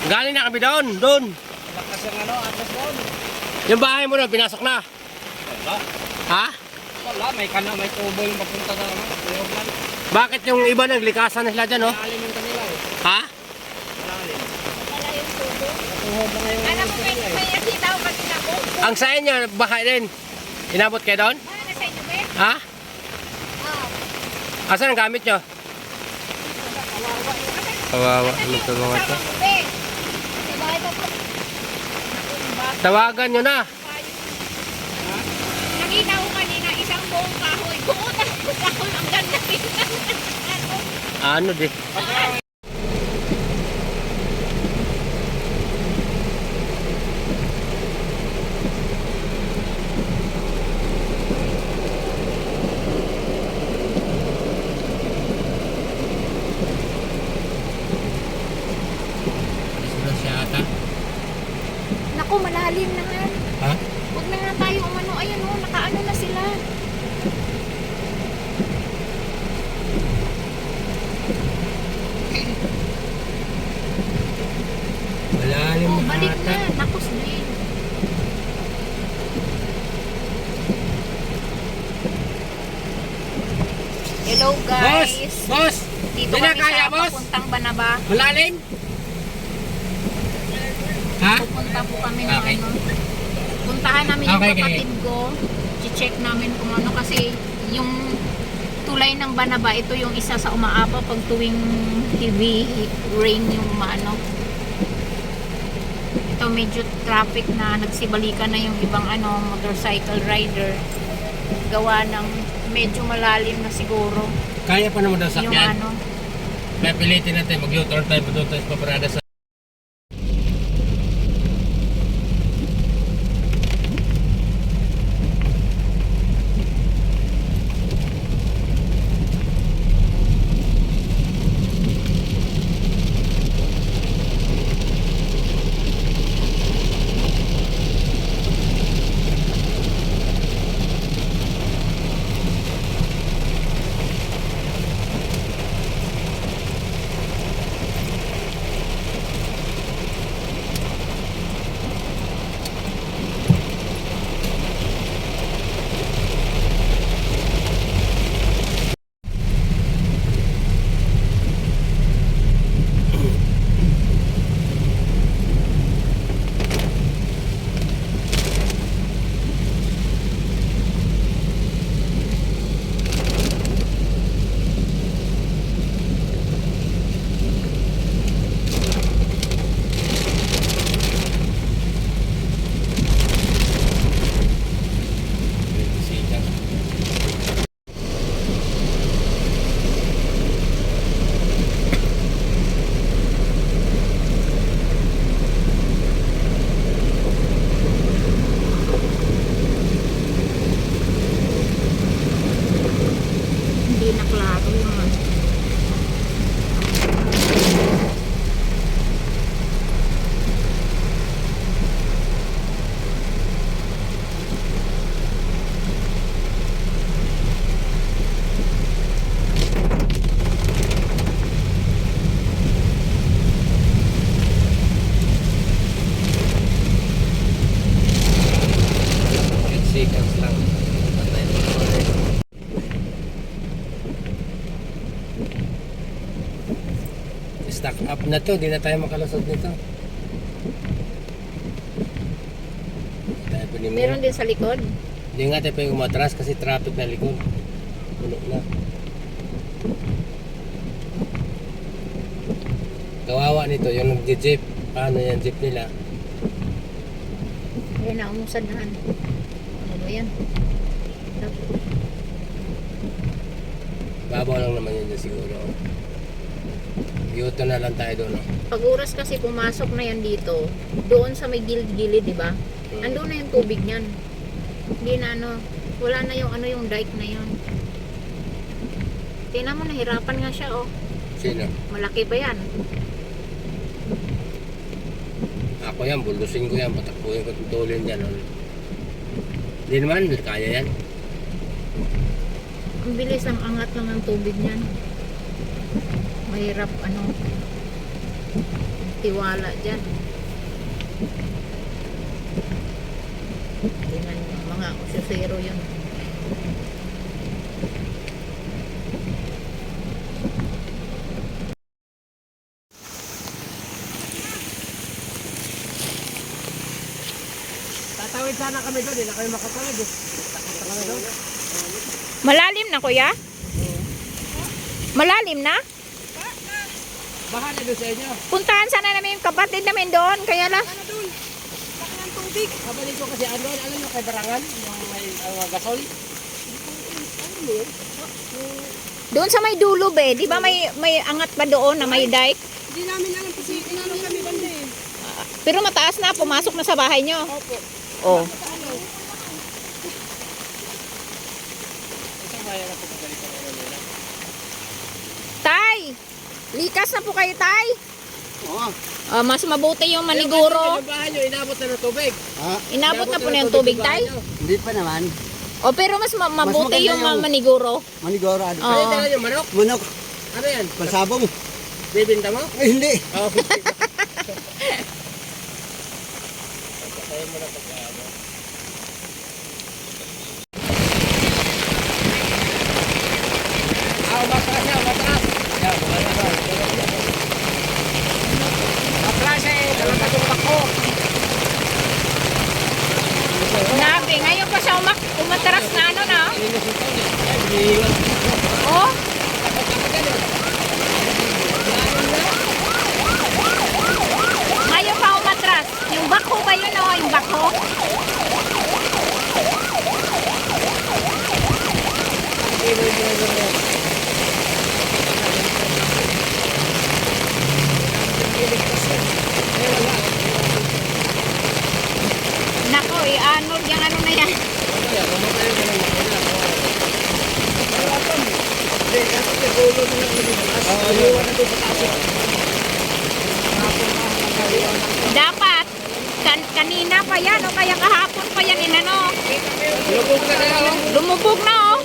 Galing na kami doon, doon. Lakas yung ano, atlas doon. Yung bahay mo na, pinasok na. Wala. Ha? Wala, may tubo yung papunta na ano. Tuyoglan. Bakit yung iba naglikasan na sila dyan, no? Malalim yung kanila eh. Ha? Malalim. Wala yung tubo. Tuhod na ngayon. Alam mo, may nakita ko kanina ko. Ang sa inyo, bahay din. Inabot kayo doon? Ah, nasa inyo ba? Ha? Oo. Asan ang gamit nyo? Kawawa, ano ito mga ito? Tawagan nyo na. Nakita ko kanina isang buong kahoy. Buong kahoy. Ang ganda tingnan. Ano di? Naku, malalim na nga. Ha? Huwag na nga tayo umano. Ayan o, nakaano na sila. Malalim Oh, na balik ata. na. Naku, din. Hello Boss! guys. Boss! Dito Hindi na kami kaya, sa boss? papuntang Banaba. Malalim? Ha? Pupunta po kami ng Okay. ano. Puntahan namin yung Okay, kapatid ko. I-check namin kung ano kasi yung tulay ng Banaba, ito yung isa sa umaapaw pag tuwing heavy rain yung maano. Ito medyo traffic na, nagsibalikan na yung ibang ano, motorcycle rider. Gawa ng medyo malalim na siguro Kaya pa naman daw yung sakyan. ano. Kaya pilitin natin, mag-U-turn tayo, doon tayo paparada sa... Hindi na klaro yung ano. seconds lang. Stack up na to, di na tayo makalusot nito. Tayo pa ni Meron din sa likod. Hindi nga tayo pa yung umatras kasi traffic na likod. Puno na. Kawawa nito, yung nag-jeep. Paano yan jeep nila? Ayan na, umusad na. Ano ba yan? Babaw lang naman yun dyan siguro. Yuto na lang tayo doon. Pag oras kasi pumasok na yan dito, doon sa may gilid-gilid, di ba? Andun na yung tubig niyan. Hindi na ano, wala na yung ano yung dike na yun. Tingnan mo, nahirapan nga siya, oh. Sino? Malaki pa yan. Ako yan, bulusin ko yan, patakbuhin ko, tutulin dyan. Hindi naman, kaya yan. Ang bilis ang angat lang ng tubig niyan. Mahirap ano. tiwala dyan. Tingnan nyo, mga usyosero yun. Tatawid sana kami doon, hindi na kami makatawid eh. Takot kami doon. Malalim na, kuya? Malalim na? Baha na doon sa inyo. Puntahan sana namin yung kapatid namin doon. Kaya lang. Ano doon? Laki ng tubig. Kabalik ko kasi ano, alam nyo kay Barangan, yung may gasol. Doon sa may dulo be, di ba may angat pa doon na may dike? Hindi namin alam kasi inano kami banda eh. Pero mataas na, pumasok na sa bahay nyo. Opo. Oh. Ano? Isang bayan na po pagalit sa mga nila. Tay! Likas na po kayo, Tay. Oo. Mas mabuti yung maniguro. Yung bahay nyo, inabot na ng tubig. Inabot na po na yung tubig, Tay. Hindi pa naman. O pero mas mabuti maganda yung yung- maniguro. Manigoro. Ano? Oo. Ano yung yung manok? Manok. Ano yan? Pasabong. Bibinta mo? Ay, hindi. Oo. Umatras na, umatras. Yan, umatras. Umatras eh, talaga tumak ko. Nabi, ngayon pa siya umatras na ano na. Oh. Ngayon pa umatras. Yung bako ba yun o? Yung bako? Nako, i-anod yung ano na yan. Dapat, kanina pa yan o kaya kahapon pa yan inano. Lubog na na, oh. Lumubog na oh.